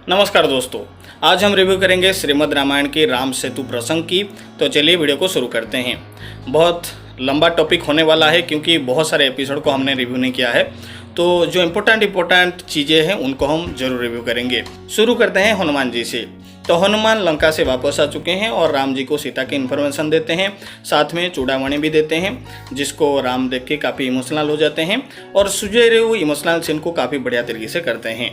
नमस्कार दोस्तों, आज हम रिव्यू करेंगे श्रीमद् रामायण की राम सेतु प्रसंग की। तो चलिए वीडियो को शुरू करते हैं। बहुत लंबा टॉपिक होने वाला है क्योंकि बहुत सारे एपिसोड को हमने रिव्यू नहीं किया है, तो जो इम्पोर्टेंट चीज़ें हैं उनको हम जरूर रिव्यू करेंगे। शुरू करते हैं हनुमान जी से। तो हनुमान लंका से वापस आ चुके हैं और राम जी को सीता की इन्फॉर्मेशन देते हैं, साथ में चूड़ामणि भी देते हैं, जिसको राम देख के काफ़ी इमोशनल हो जाते हैं और सुझे हुए इमोशनल सीन को काफ़ी बढ़िया तरीके से करते हैं।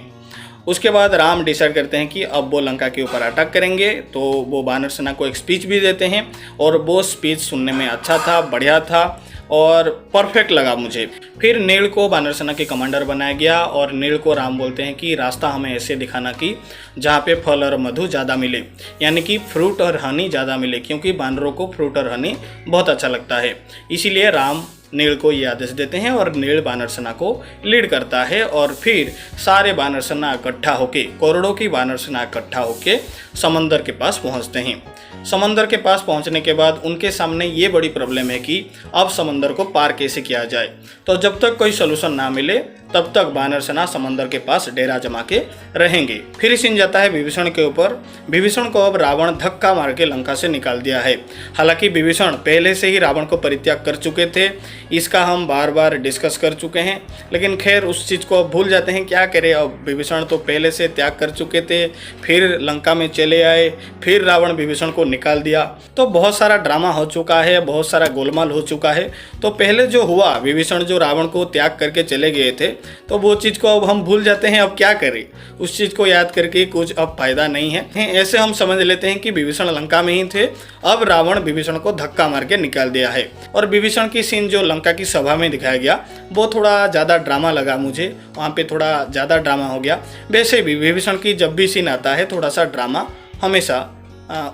उसके बाद राम डिसाइड करते हैं कि अब वो लंका के ऊपर अटैक करेंगे, तो वो वानर सेना को एक स्पीच भी देते हैं और वो स्पीच सुनने में अच्छा था, बढ़िया था और परफेक्ट लगा मुझे। फिर नील को वानर सेना के कमांडर बनाया गया और नील को राम बोलते हैं कि रास्ता हमें ऐसे दिखाना कि जहाँ पे फल और मधु ज़्यादा मिले, यानी कि फ्रूट और हनी ज़्यादा मिले, क्योंकि वानरों को फ्रूट और हनी बहुत अच्छा लगता है। इसीलिए राम नील को ये आदेश देते हैं और नील वानर सेना को लीड करता है और फिर सारे वानर सेना इकट्ठा होके, करोड़ों की वानर सेना इकट्ठा होके समंदर के पास पहुंचते हैं। समंदर के पास पहुंचने के बाद उनके सामने ये बड़ी प्रॉब्लम है कि अब समंदर को पार कैसे किया जाए। तो जब तक कोई सोल्यूशन ना मिले तब तक वानर सेना समंदर के पास डेरा जमा के रहेंगे। फिर सीन जाता है विभीषण के ऊपर। विभीषण को अब रावण धक्का मार के लंका से निकाल दिया है। हालांकि विभीषण पहले से ही रावण को परित्याग कर चुके थे, इसका हम बार बार डिस्कस कर चुके हैं, लेकिन खैर उस चीज़ को अब भूल जाते हैं। क्या करें, अब विभीषण तो पहले से त्याग कर चुके थे, फिर लंका में चले आए, फिर रावण विभीषण को निकाल दिया। तो बहुत सारा ड्रामा हो चुका है, बहुत सारा गोलमाल हो चुका है। तो पहले जो हुआ, विभीषण जो रावण को त्याग करके चले गए थे, तो वो चीज़ को अब हम भूल जाते हैं। अब क्या करें, उस चीज़ को याद करके कुछ अब फायदा नहीं है। ऐसे हम समझ लेते हैं कि विभीषण लंका में ही थे, अब रावण विभीषण को धक्का मार के निकाल दिया है। और विभीषण की सीन जो लंका की सभा में दिखाया गया वो थोड़ा ज़्यादा ड्रामा लगा मुझे, वहाँ पे थोड़ा ज़्यादा ड्रामा हो गया। वैसे भी विभीषण की जब भी सीन आता है थोड़ा सा ड्रामा हमेशा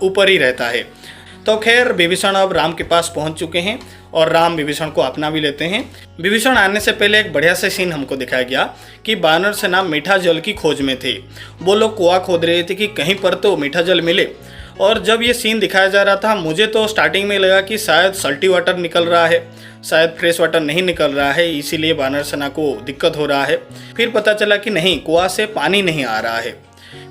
ऊपर ही रहता है। तो खैर विभीषण अब राम के पास पहुंच चुके हैं और राम विभीषण को अपना भी लेते हैं। विभीषण आने से पहले एक बढ़िया से सीन हमको दिखाया गया कि वानर सेना मीठा जल की खोज में थे। वो लोग कुआं खोद रहे थे कि कहीं पर तो मीठा जल मिले। और जब ये सीन दिखाया जा रहा था मुझे तो स्टार्टिंग में लगा कि शायद सल्टी वाटर निकल रहा है, शायद फ्रेश वाटर नहीं निकल रहा है, इसीलिए वानर सेना को दिक्कत हो रहा है। फिर पता चला कि नहीं, कुआं से पानी नहीं आ रहा है।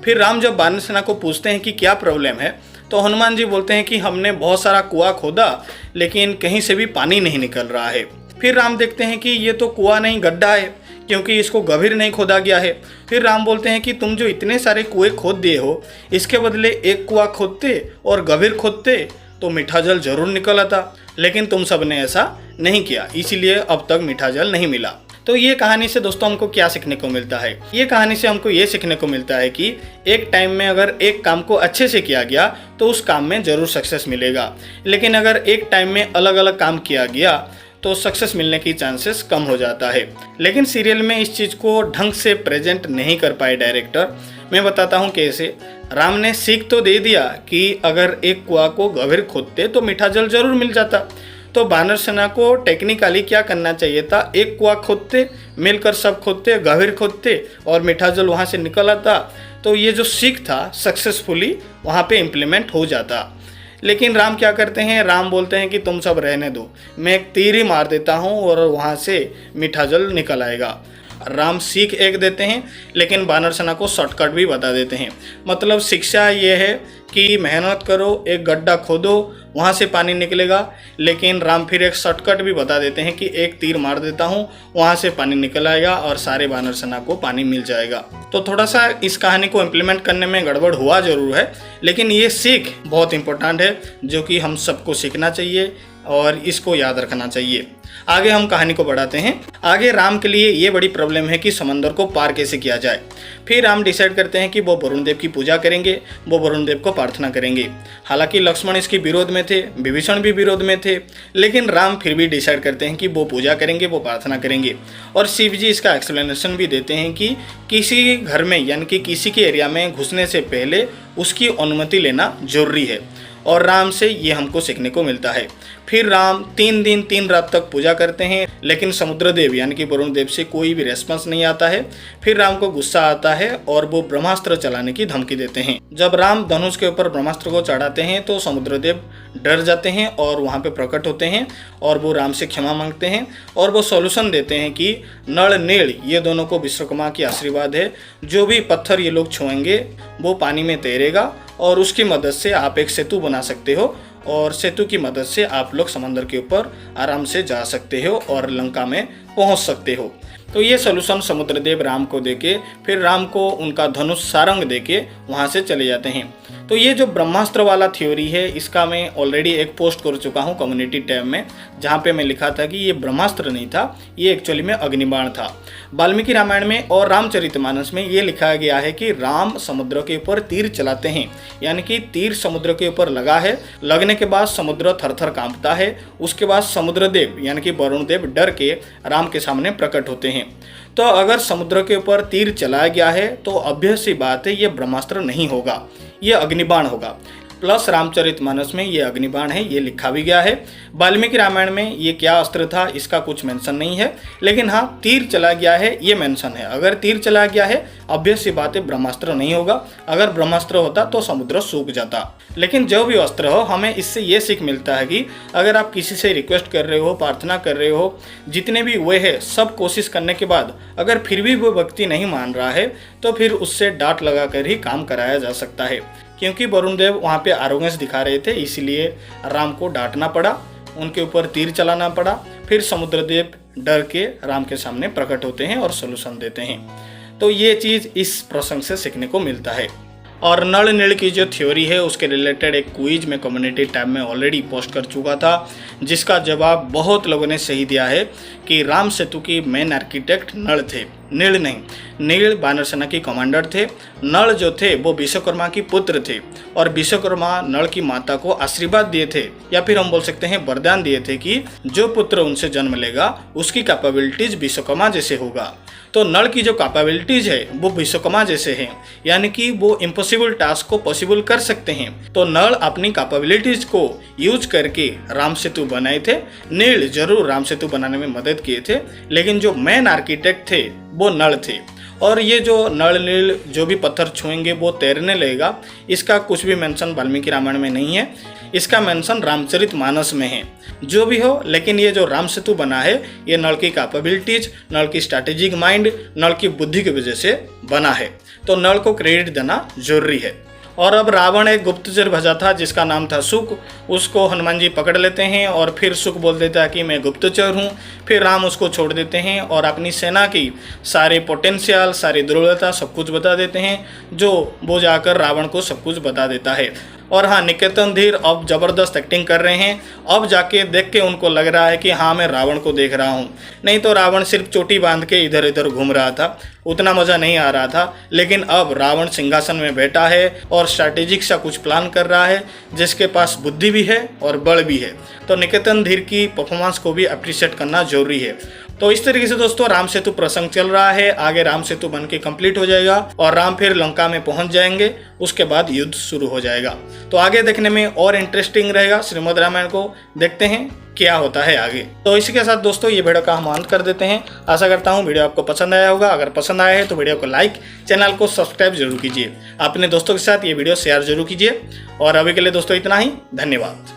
फिर राम जब वानर सेना को पूछते हैं कि क्या प्रॉब्लम है, तो हनुमान जी बोलते हैं कि हमने बहुत सारा कुआं खोदा लेकिन कहीं से भी पानी नहीं निकल रहा है। फिर राम देखते हैं कि ये तो कुआं नहीं गड्ढा है, क्योंकि इसको गभीर नहीं खोदा गया है। फिर राम बोलते हैं कि तुम जो इतने सारे कुएं खोद दिए हो, इसके बदले एक कुआं खोदते और गभीर खोदते तो मीठा जल जरूर निकल आता, लेकिन तुम सब ने ऐसा नहीं किया, इसीलिए अब तक मीठा जल नहीं मिला। तो ये कहानी से दोस्तों हमको क्या सीखने को मिलता है? ये कहानी से हमको ये सीखने को मिलता है कि एक टाइम में अगर एक काम को अच्छे से किया गया तो उस काम में ज़रूर सक्सेस मिलेगा, लेकिन अगर एक टाइम में अलग अलग काम किया गया तो सक्सेस मिलने की चांसेस कम हो जाता है। लेकिन सीरियल में इस चीज़ को ढंग से प्रेजेंट नहीं कर पाए डायरेक्टर। मैं बताता हूँ कैसे। राम ने सीख तो दे दिया कि अगर एक कुआं को गभीर खोदते तो मीठा जल जरूर मिल जाता, तो वानर सेना को टेक्निकली क्या करना चाहिए था, एक कुआं खोदते, मिलकर सब खोदते, गभीर खोदते और मीठा जल वहाँ से निकल आता, तो ये जो सीख था सक्सेसफुली वहाँ पे इम्प्लीमेंट हो जाता। लेकिन राम क्या करते हैं, राम बोलते हैं कि तुम सब रहने दो, मैं एक तीर ही मार देता हूँ और वहाँ से मीठा जल निकल आएगा। राम सीख एक देते हैं लेकिन वानर सेना को शॉर्टकट भी बता देते हैं। मतलब शिक्षा ये है कि मेहनत करो, एक गड्ढा खोदो, वहाँ से पानी निकलेगा। लेकिन राम फिर एक शॉर्टकट भी बता देते हैं कि एक तीर मार देता हूँ, वहाँ से पानी निकल आएगा और सारे वानर सेना को पानी मिल जाएगा। तो थोड़ा सा इस कहानी को इम्प्लीमेंट करने में गड़बड़ हुआ जरूर है, लेकिन ये सीख बहुत इंपॉर्टेंट है जो कि हम सबको सीखना चाहिए और इसको याद रखना चाहिए। आगे हम कहानी को बढ़ाते हैं। आगे राम के लिए ये बड़ी प्रॉब्लम है कि समंदर को पार कैसे किया जाए। फिर राम डिसाइड करते हैं कि वो वरुण देव की पूजा करेंगे, वो वरुण देव को प्रार्थना करेंगे। हालांकि लक्ष्मण इसके विरोध में थे, विभीषण भी विरोध में थे, लेकिन राम फिर भी डिसाइड करते हैं कि वो पूजा करेंगे, वो प्रार्थना करेंगे। और शिव जी इसका एक्सप्लेनेशन भी देते हैं कि किसी घर में यानी कि किसी के एरिया में घुसने से पहले उसकी अनुमति लेना जरूरी है, और राम से ये हमको सीखने को मिलता है। फिर राम 3 दिन 3 रात तक पूजा करते हैं, लेकिन समुद्रदेव यानी कि वरुण देव से कोई भी रेस्पॉन्स नहीं आता है। फिर राम को गुस्सा आता है और वो ब्रह्मास्त्र चलाने की धमकी देते हैं। जब राम धनुष के ऊपर ब्रह्मास्त्र को चढ़ाते हैं तो समुद्रदेव डर जाते हैं और वहाँ पे प्रकट होते हैं और वो राम से क्षमा मांगते हैं और वो सॉल्यूशन देते हैं कि नल नील ये दोनों को विश्वकर्मा की आशीर्वाद है, जो भी पत्थर ये लोग छुएंगे वो पानी में तैरेगा और उसकी मदद से आप एक सेतु बना सकते हो और सेतु की मदद से आप लोग समंदर के ऊपर आराम से जा सकते हो और लंका में पहुंच सकते हो। तो ये सॉल्यूशन समुद्रदेव राम को देके फिर राम को उनका धनुष सारंग देके वहाँ से चले जाते हैं। तो ये जो ब्रह्मास्त्र वाला थ्योरी है इसका मैं ऑलरेडी एक पोस्ट कर चुका हूँ कम्युनिटी टैब में, जहाँ पे मैं लिखा था कि ये ब्रह्मास्त्र नहीं था, ये एक्चुअली में अग्निबाण था। वाल्मीकि रामायण में और रामचरितमानस में ये लिखा गया है कि राम समुद्र के ऊपर तीर चलाते हैं, यानी कि तीर समुद्र के ऊपर लगा है, लगने के बाद समुद्र थरथर कांपता है। उसके बाद समुद्रदेव यानी कि वरुण देव डर के राम के सामने प्रकट होते हैं। तो अगर समुद्र के ऊपर तीर चलाया गया है तो ऑब्वियस सी बात है ये ब्रह्मास्त्र नहीं होगा, ये अग्निबाण होगा। प्लस रामचरितमानस में ये अग्निबाण है, ये लिखा भी गया है। वाल्मीकि रामायण में ये क्या अस्त्र था इसका कुछ मेंशन नहीं है, लेकिन हाँ तीर चला गया है ये मेंशन है। अगर तीर चला गया है ऑब्वियस सी बात है ब्रह्मास्त्र नहीं होगा, अगर ब्रह्मास्त्र होता तो समुद्र सूख जाता। लेकिन जो भी अस्त्र हो, हमें इससे ये सीख मिलता है कि अगर आप किसी से रिक्वेस्ट कर रहे हो, प्रार्थना कर रहे हो, जितने भी वे है सब कोशिश करने के बाद अगर फिर भी वो व्यक्ति नहीं मान रहा है तो फिर उससे डांट लगा कर ही काम कराया जा सकता है। क्योंकि वरुण देव वहाँ पे आरोगेंस दिखा रहे थे, इसलिए राम को डांटना पड़ा, उनके ऊपर तीर चलाना पड़ा। फिर समुद्रदेव डर के राम के सामने प्रकट होते हैं और सोल्यूशन देते हैं। तो ये चीज़ इस प्रसंग से सीखने को मिलता है। और नल नील की जो थ्योरी है उसके रिलेटेड एक क्विज में कम्युनिटी टैब में ऑलरेडी पोस्ट कर चुका था, जिसका जवाब बहुत लोगों ने सही दिया है कि राम सेतु की मेन आर्किटेक्ट नल थे, नील नहीं। नील वानर सेना की कमांडर थे, नल जो थे वो विश्वकर्मा की पुत्र थे और विश्वकर्मा नल की माता को आशीर्वाद दिए थे, या फिर हम बोल सकते हैं वरदान दिए थे कि जो पुत्र उनसे जन्म लेगा उसकी कैपेबिलिटीज विश्वकर्मा जैसे होगा। तो नल की जो कैपेबिलिटीज है वो विश्वकर्मा जैसे हैं, यानी कि वो इम्पॉसिबल टास्क को पॉसिबल कर सकते हैं। तो नल अपनी कैपेबिलिटीज को यूज करके राम सेतु बनाए थे। नील जरूर राम सेतु बनाने में मदद किए थे, लेकिन जो मेन आर्किटेक्ट थे वो नल थे। और ये जो नल नील जो भी पत्थर छुएंगे वो तैरने लगेगा, इसका कुछ भी मेंशन वाल्मीकि रामायण में नहीं है, इसका मेंशन रामचरितमानस में है। जो भी हो, लेकिन ये जो राम सेतु बना है ये नल की कैपेबिलिटीज, नल की स्ट्रैटेजिक माइंड, नल की बुद्धि की वजह से बना है। तो नल को क्रेडिट देना जरूरी है। और अब रावण एक गुप्तचर भेजा था जिसका नाम था सुक, उसको हनुमान जी पकड़ लेते हैं और फिर सुक बोल देता है कि मैं गुप्तचर हूँ। फिर राम उसको छोड़ देते हैं और अपनी सेना की सारे पोटेंशियल, सारी दुर्बलता सब कुछ बता देते हैं, जो वो जाकर रावण को सब कुछ बता देता है। और हाँ, निकेतन धीर अब ज़बरदस्त एक्टिंग कर रहे हैं। अब जाके देख के उनको लग रहा है कि हाँ मैं रावण को देख रहा हूँ, नहीं तो रावण सिर्फ चोटी बांध के इधर इधर घूम रहा था, उतना मज़ा नहीं आ रहा था। लेकिन अब रावण सिंहासन में बैठा है और स्ट्रैटेजिक सा कुछ प्लान कर रहा है, जिसके पास बुद्धि भी है और बल भी है। तो निकेतन धीर की परफॉर्मेंस को भी अप्रिशिएट करना जरूरी है। तो इस तरीके से दोस्तों राम सेतु प्रसंग चल रहा है। आगे राम सेतु बन के कंप्लीट हो जाएगा और राम फिर लंका में पहुंच जाएंगे, उसके बाद युद्ध शुरू हो जाएगा। तो आगे देखने में और इंटरेस्टिंग रहेगा। श्रीमद् रामायण को देखते हैं क्या होता है आगे। तो इसी के साथ दोस्तों ये वीडियो का हम अंत कर देते हैं। आशा करता हूँ वीडियो आपको पसंद आया होगा। अगर पसंद आया है तो वीडियो को लाइक, चैनल को सब्सक्राइब जरूर कीजिए, अपने दोस्तों के साथ ये वीडियो शेयर जरूर कीजिए। और अभी के लिए दोस्तों इतना ही, धन्यवाद।